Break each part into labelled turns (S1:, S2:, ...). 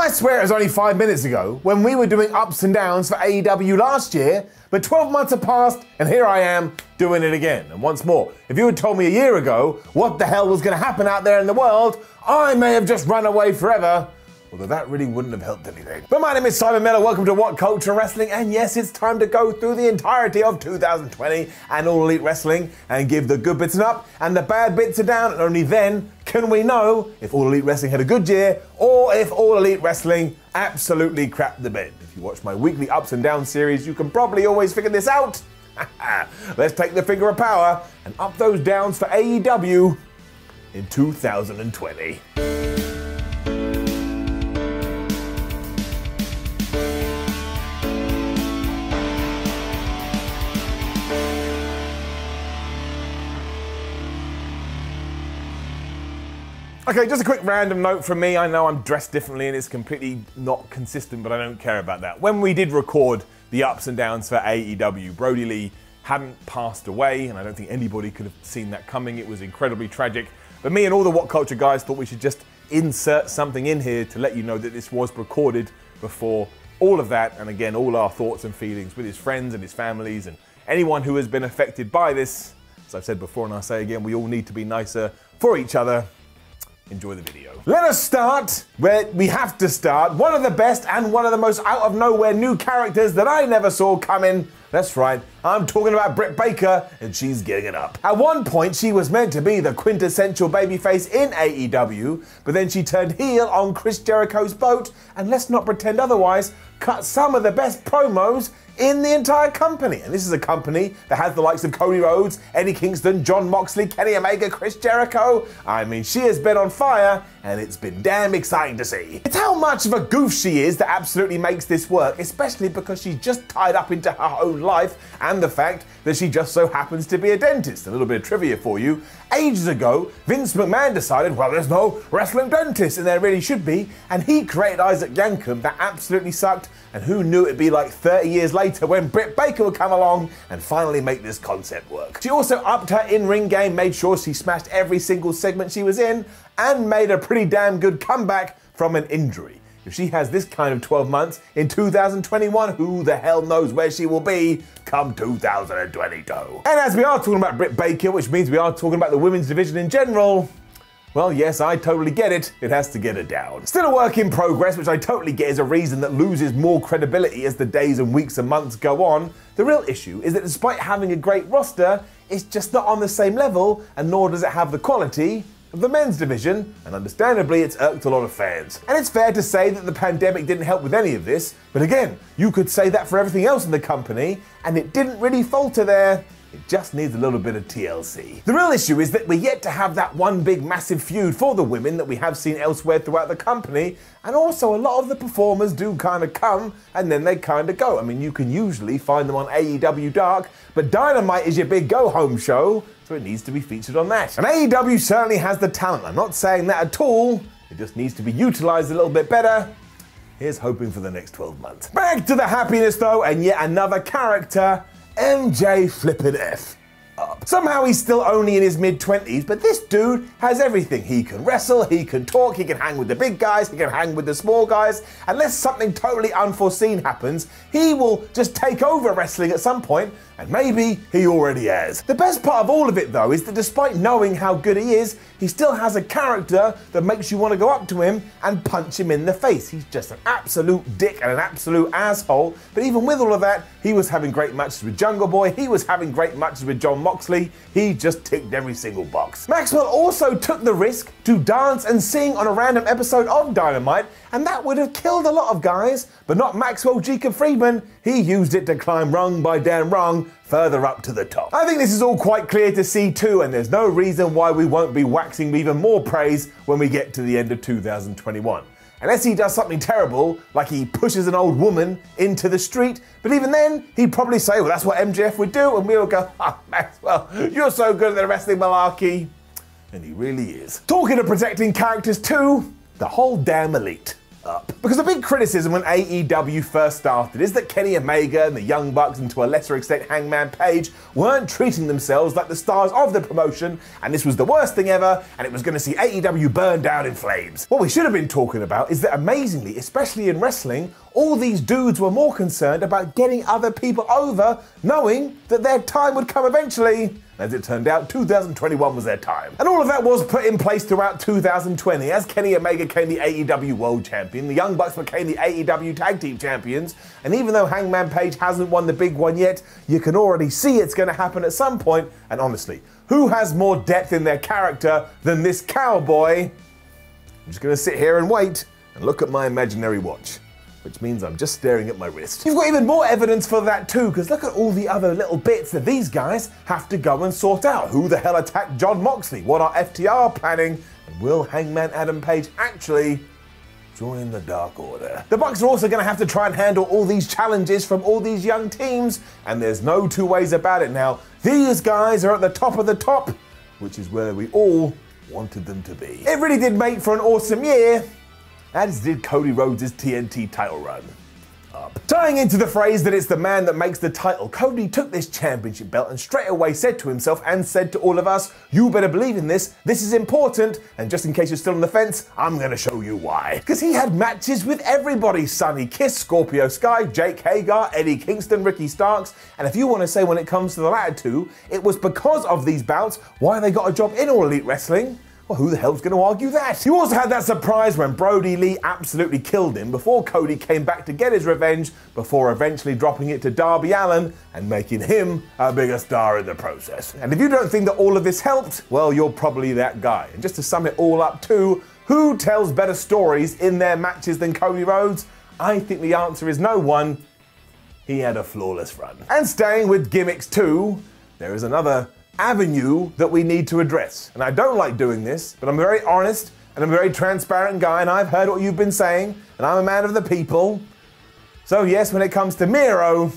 S1: I swear it was only 5 minutes ago when we were doing ups and downs for AEW last year, but 12 months have passed and here I am doing it again. And once more, if you had told me a year ago what the hell was going to happen out there in the world, I may have just run away forever. Although that really wouldn't have helped anything. But my name is Simon Miller, welcome to WhatCulture Wrestling, and yes, it's time to go through the entirety of 2020 and All Elite Wrestling and give the good bits an up and the bad bits a down, and only then can we know if All Elite Wrestling had a good year or if All Elite Wrestling absolutely crapped the bed. If you watch my weekly ups and downs series, you can probably always figure this out. Let's take the finger of power and up those downs for AEW in 2020. Okay, just a quick random note from me. I know I'm dressed differently and it's completely not consistent, but I don't care about that. When we did record the ups and downs for AEW, Brody Lee hadn't passed away, and I don't think anybody could have seen that coming. It was incredibly tragic. But me and all the WhatCulture guys thought we should just insert something in here to let you know that this was recorded before all of that. And again, all our thoughts and feelings with his friends and his families and anyone who has been affected by this. As I've said before and I'll say again, we all need to be nicer for each other. Enjoy the video. Let us start where we have to start. One of the best and one of the most out of nowhere new characters that I never saw coming. That's right, I'm talking about Britt Baker, and she's getting it up. At one point, she was meant to be the quintessential babyface in AEW, but then she turned heel on Chris Jericho's boat, and let's not pretend otherwise, cut some of the best promos in the entire company. And this is a company that has the likes of Cody Rhodes, Eddie Kingston, Jon Moxley, Kenny Omega, Chris Jericho. I mean, she has been on fire, and it's been damn exciting to see. It's how much of a goof she is that absolutely makes this work, especially because she's just tied up into her own life and the fact that she just so happens to be a dentist. A little bit of trivia for you. Ages ago, Vince McMahon decided, well, there's no wrestling dentist, and there really should be, and he created Isaac Yankem that absolutely sucked, and who knew it'd be like 30 years later when Britt Baker would come along and finally make this concept work. She also upped her in-ring game, made sure she smashed every single segment she was in, and made a pretty damn good comeback from an injury. If she has this kind of 12 months in 2021, who the hell knows where she will be come 2022. And as we are talking about Britt Baker, which means we are talking about the women's division in general, well, yes, I totally get it. It has to get her down. Still a work in progress, which I totally get is a reason that loses more credibility as the days and weeks and months go on. The real issue is that despite having a great roster, it's just not on the same level, and nor does it have the quality of the men's division, and understandably it's irked a lot of fans. And it's fair to say that the pandemic didn't help with any of this, but again, you could say that for everything else in the company, and it didn't really falter there. It just needs a little bit of TLC. The real issue is that we're yet to have that one big massive feud for the women that we have seen elsewhere throughout the company, and also a lot of the performers do kind of come and then they kind of go. I mean, you can usually find them on AEW Dark, but Dynamite is your big go-home show, so it needs to be featured on that. And AEW certainly has the talent. I'm not saying that at all. It just needs to be utilized a little bit better. Here's hoping for the next 12 months. Back to the happiness though, and yet another character, MJ flippin' F up. Somehow he's still only in his mid-20s, but this dude has everything. He can wrestle, he can talk, he can hang with the big guys, he can hang with the small guys. Unless something totally unforeseen happens, he will just take over wrestling at some point, and maybe he already has. The best part of all of it though is that despite knowing how good he is, he still has a character that makes you want to go up to him and punch him in the face. He's just an absolute dick and an absolute asshole, but even with all of that, he was having great matches with Jungle Boy, he was having great matches with Jon Moxley, he just ticked every single box. Maxwell also took the risk to dance and sing on a random episode of Dynamite, and that would have killed a lot of guys, but not Maxwell Jacob Friedman. He used it to climb rung by damn rung further up to the top. I think this is all quite clear to see too, and there's no reason why we won't be waxing even more praise when we get to the end of 2021. Unless he does something terrible, like he pushes an old woman into the street, but even then, he'd probably say, well, that's what MJF would do, and we'll go, ah, Maxwell, you're so good at the wrestling malarkey. And he really is. Talking of protecting characters too, the whole damn Elite. up. Because the big criticism when AEW first started is that Kenny Omega and the Young Bucks, and to a lesser extent Hangman Page, weren't treating themselves like the stars of the promotion, and this was the worst thing ever, and it was going to see AEW burn down in flames. What we should have been talking about is that amazingly, especially in wrestling, all these dudes were more concerned about getting other people over, knowing that their time would come eventually. As it turned out, 2021 was their time. And all of that was put in place throughout 2020 as Kenny Omega became the AEW World Champion, the Young Bucks became the AEW Tag Team Champions, and even though Hangman Page hasn't won the big one yet, you can already see it's going to happen at some point. And honestly, who has more depth in their character than this cowboy? I'm just going to sit here and wait and look at my imaginary watch, which means I'm just staring at my wrist. You've got even more evidence for that too, because look at all the other little bits that these guys have to go and sort out. Who the hell attacked Jon Moxley? What are FTR planning? And will Hangman Adam Page actually join the Dark Order? The Bucks are also going to have to try and handle all these challenges from all these young teams, and there's no two ways about it now. These guys are at the top of the top, which is where we all wanted them to be. It really did make for an awesome year, as did Cody Rhodes' TNT title run. Tying into the phrase that it's the man that makes the title, Cody took this championship belt and straight away said to himself and said to all of us, you better believe in this is important, and just in case you're still on the fence, I'm gonna show you why. Because he had matches with everybody, Sonny Kiss, Scorpio Sky, Jake Hagar, Eddie Kingston, Ricky Starks, and if you want to say when it comes to the latter two, it was because of these bouts why they got a job in All Elite Wrestling. Well, who the hell's going to argue that? You also had that surprise when Brody Lee absolutely killed him before Cody came back to get his revenge, before eventually dropping it to Darby Allin and making him a bigger star in the process. And if you don't think that all of this helped, well, you're probably that guy. And just to sum it all up too, who tells better stories in their matches than Cody Rhodes? I think the answer is no one. He had a flawless run. And staying with gimmicks too, there is another avenue that we need to address. And I don't like doing this, but I'm very honest and I'm a very transparent guy, and I've heard what you've been saying, and I'm a man of the people. So yes, when it comes to Miro,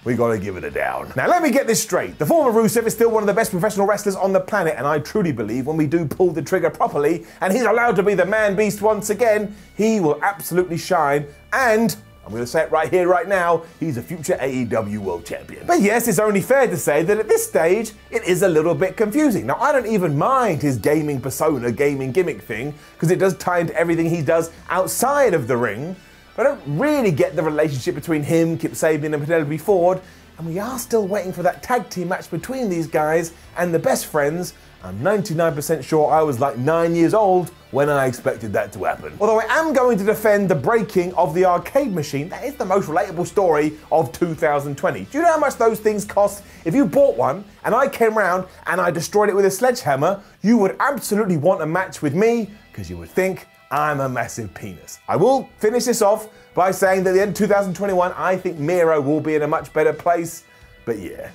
S1: we gotta give it a down. Now let me get this straight. The former Rusev is still one of the best professional wrestlers on the planet, and I truly believe when we do pull the trigger properly and he's allowed to be the man beast once again, he will absolutely shine, and I'm going to say it right here, right now, he's a future AEW World Champion. But yes, it's only fair to say that at this stage, it is a little bit confusing. Now, I don't even mind his gaming persona, gaming gimmick thing, because it does tie into everything he does outside of the ring, but I don't really get the relationship between him, Kip Sabian, and Penelope Ford, and we are still waiting for that tag team match between these guys and the Best Friends. I'm 99% sure I was like 9 years old when I expected that to happen. Although I am going to defend the breaking of the arcade machine. That is the most relatable story of 2020. Do you know how much those things cost? If you bought one and I came round and I destroyed it with a sledgehammer, you would absolutely want a match with me because you would think I'm a massive penis. I will finish this off by saying that at the end of 2021, I think Miro will be in a much better place. But yeah,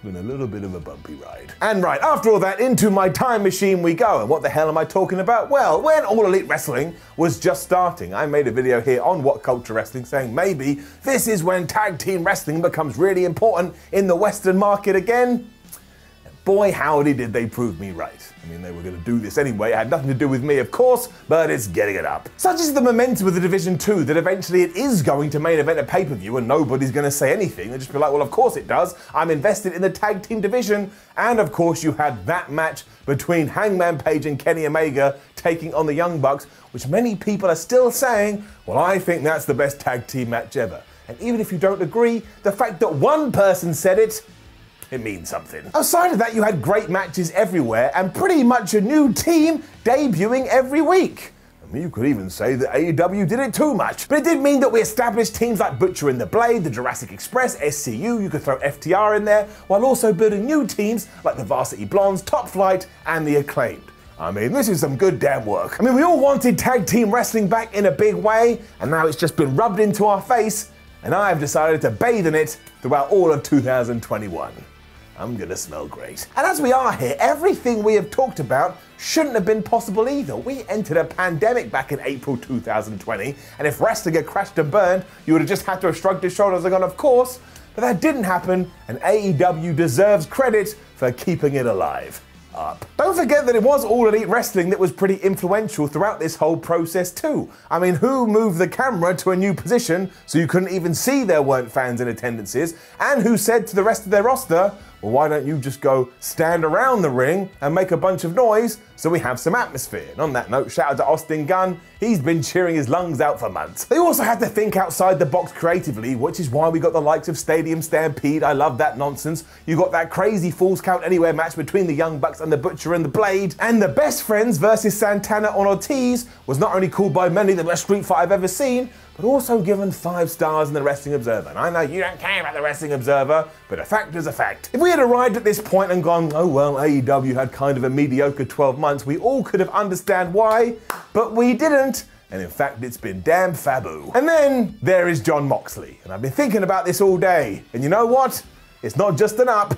S1: been a little bit of a bumpy ride. And right, after all that, into my time machine we go. And what the hell am I talking about? Well, when All Elite Wrestling was just starting, I made a video here on WhatCulture Wrestling saying maybe this is when tag team wrestling becomes really important in the Western market again. And boy, howdy did they prove me right. I mean, they were going to do this anyway. It had nothing to do with me, of course, but it's getting it up. Such is the momentum of the Division 2 that eventually it is going to main event a pay-per-view and nobody's going to say anything. They'll just be like, well, of course it does. I'm invested in the tag team division. And of course you had that match between Hangman Page and Kenny Omega taking on the Young Bucks, which many people are still saying, well, I think that's the best tag team match ever. And even if you don't agree, the fact that one person said it means something. Outside of that, you had great matches everywhere and pretty much a new team debuting every week. I mean, you could even say that AEW did it too much. But it did mean that we established teams like Butcher and the Blade, the Jurassic Express, SCU, you could throw FTR in there, while also building new teams like the Varsity Blondes, Top Flight, and the Acclaimed. I mean, this is some good damn work. I mean, we all wanted tag team wrestling back in a big way, and now it's just been rubbed into our face, and I've decided to bathe in it throughout all of 2021. I'm gonna smell great. And as we are here, everything we have talked about shouldn't have been possible either. We entered a pandemic back in April 2020, and if wrestling had crashed and burned, you would have just had to have shrugged your shoulders and gone, of course, but that didn't happen, and AEW deserves credit for keeping it alive. up. Don't forget that it was All Elite Wrestling that was pretty influential throughout this whole process too. I mean, who moved the camera to a new position so you couldn't even see there weren't fans in attendances, and who said to the rest of their roster, well, why don't you just go stand around the ring and make a bunch of noise so we have some atmosphere? And on that note, shout out to Austin Gunn. He's been cheering his lungs out for months. They also had to think outside the box creatively, which is why we got the likes of Stadium Stampede. I love that nonsense. You got that crazy Falls Count Anywhere match between the Young Bucks and the Butcher and the Blade. And the Best Friends versus Santana and Ortiz was not only called by many the best street fight I've ever seen, but also given 5 stars in the Wrestling Observer. And I know you don't care about the Wrestling Observer, but a fact is a fact. If we had arrived at this point and gone, oh well, AEW had kind of a mediocre 12 months, we all could have understand why, but we didn't. And in fact, it's been damn fabu. And then there is Jon Moxley. And I've been thinking about this all day. And you know what? It's not just an up.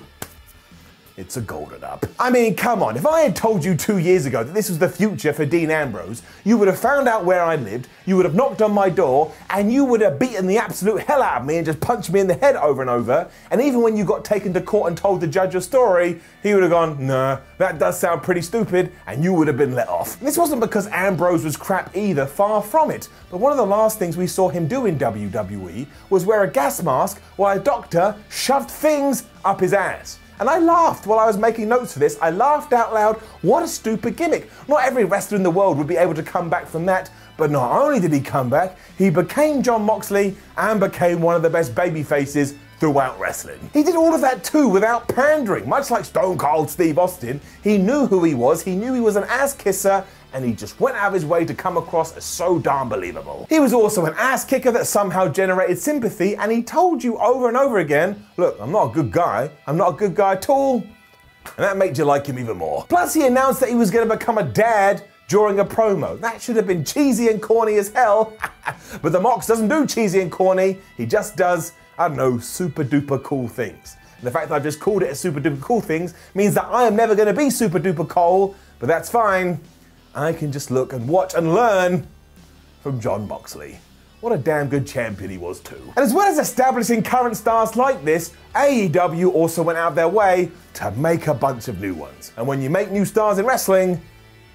S1: It's a golden up. I mean, come on, if I had told you 2 years ago that this was the future for Dean Ambrose, you would have found out where I lived, you would have knocked on my door, and you would have beaten the absolute hell out of me and just punched me in the head over and over. And even when you got taken to court and told the judge your story, he would have gone, nah, that does sound pretty stupid, and you would have been let off. And this wasn't because Ambrose was crap either, far from it. But one of the last things we saw him do in WWE was wear a gas mask while a doctor shoved things up his ass. And I laughed while I was making notes for this. I laughed out loud. What a stupid gimmick. Not every wrestler in the world would be able to come back from that. But not only did he come back, he became Jon Moxley and became one of the best baby faces throughout wrestling. He did all of that too without pandering. Much like Stone Cold Steve Austin, he knew who he was, he knew he was an ass kisser, and he just went out of his way to come across as so darn believable. He was also an ass kicker that somehow generated sympathy, and he told you over and over again, look, I'm not a good guy, I'm not a good guy at all, and that made you like him even more. Plus he announced that he was going to become a dad during a promo. That should have been cheesy and corny as hell, but the Mox doesn't do cheesy and corny, he just does, I don't know, super duper cool things. And the fact that I've just called it a super duper cool things means that I am never going to be super duper cool, but that's fine. I can just look and watch and learn from Jon Moxley. What a damn good champion he was too. And as well as establishing current stars like this, AEW also went out of their way to make a bunch of new ones. And when you make new stars in wrestling,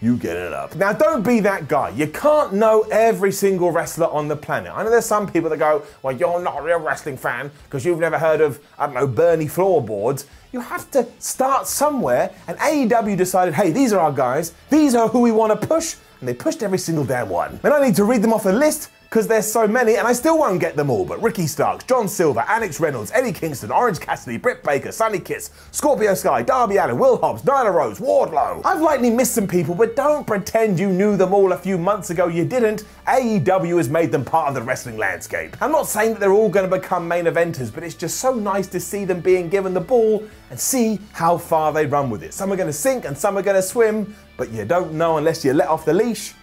S1: you get it up. Now don't be that guy. You can't know every single wrestler on the planet. I know there's some people that go, well, you're not a real wrestling fan because you've never heard of, I don't know, Bernie Floorboards. You have to start somewhere, and AEW decided, hey, these are our guys, these are who we want to push, and they pushed every single damn one. And I need to read them off a list because there's so many, and I still won't get them all, but Ricky Starks, John Silver, Alex Reynolds, Eddie Kingston, Orange Cassidy, Britt Baker, Sonny Kiss, Scorpio Sky, Darby Allin, Will Hobbs, Nyla Rose, Wardlow. I've likely missed some people, but don't pretend you knew them all a few months ago. You didn't. AEW has made them part of the wrestling landscape. I'm not saying that they're all going to become main eventers, but it's just so nice to see them being given the ball and see how far they run with it. Some are going to sink and some are going to swim, but you don't know unless you let off the leash.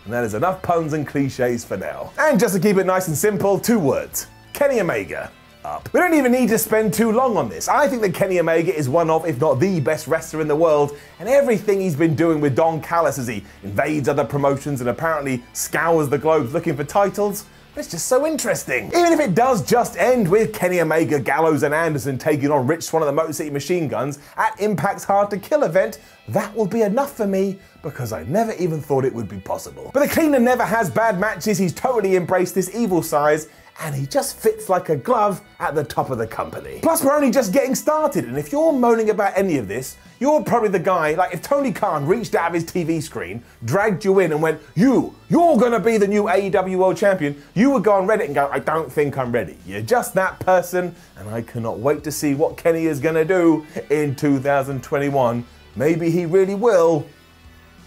S1: And that is enough puns and cliches for now. And just to keep it nice and simple, 2 words. Kenny Omega. Up. We don't even need to spend too long on this. I think that Kenny Omega is one of, if not the best wrestler in the world, and everything he's been doing with Don Callis as he invades other promotions and apparently scours the globe looking for titles, it's just so interesting. Even if it does just end with Kenny Omega, Gallows and Anderson taking on Rich Swann of the Motor City Machine Guns at Impact's Hard to Kill event, that will be enough for me because I never even thought it would be possible. But the Cleaner never has bad matches, he's totally embraced this evil size, and he just fits like a glove at the top of the company. Plus, we're only just getting started, and if you're moaning about any of this, you're probably the guy, like if Tony Khan reached out of his TV screen, dragged you in and went, you're gonna be the new AEW World Champion, you would go on Reddit and go, I don't think I'm ready. You're just that person, and I cannot wait to see what Kenny is gonna do in 2021. Maybe he really will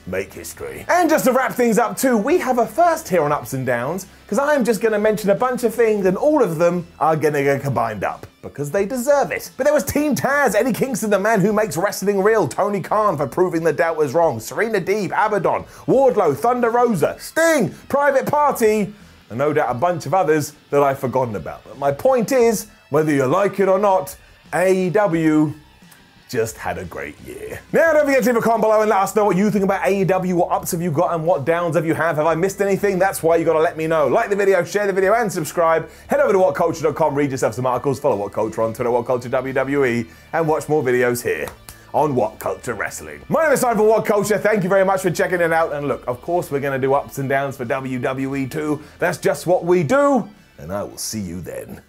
S1: make history. And just to wrap things up too, we have a first here on Ups and Downs, because I'm just going to mention a bunch of things and all of them are going to get combined up, because they deserve it. But there was Team Taz, Eddie Kingston, the man who makes wrestling real, Tony Khan for proving the doubt was wrong, Serena Deeb, Abaddon, Wardlow, Thunder Rosa, Sting, Private Party, and no doubt a bunch of others that I've forgotten about. But my point is, whether you like it or not, AEW just had a great year. Now don't forget to leave a comment below and let us know what you think about AEW, what ups have you got and what downs have you have. Have I missed anything? That's why you gotta let me know. Like the video, share the video and subscribe. Head over to WhatCulture.com, read yourself some articles, follow WhatCulture on Twitter, WhatCulture WWE, and watch more videos here on WhatCulture Wrestling. My name is Simon from WhatCulture. Thank you very much for checking it out. And look, of course, we're going to do ups and downs for WWE too. That's just what we do. And I will see you then.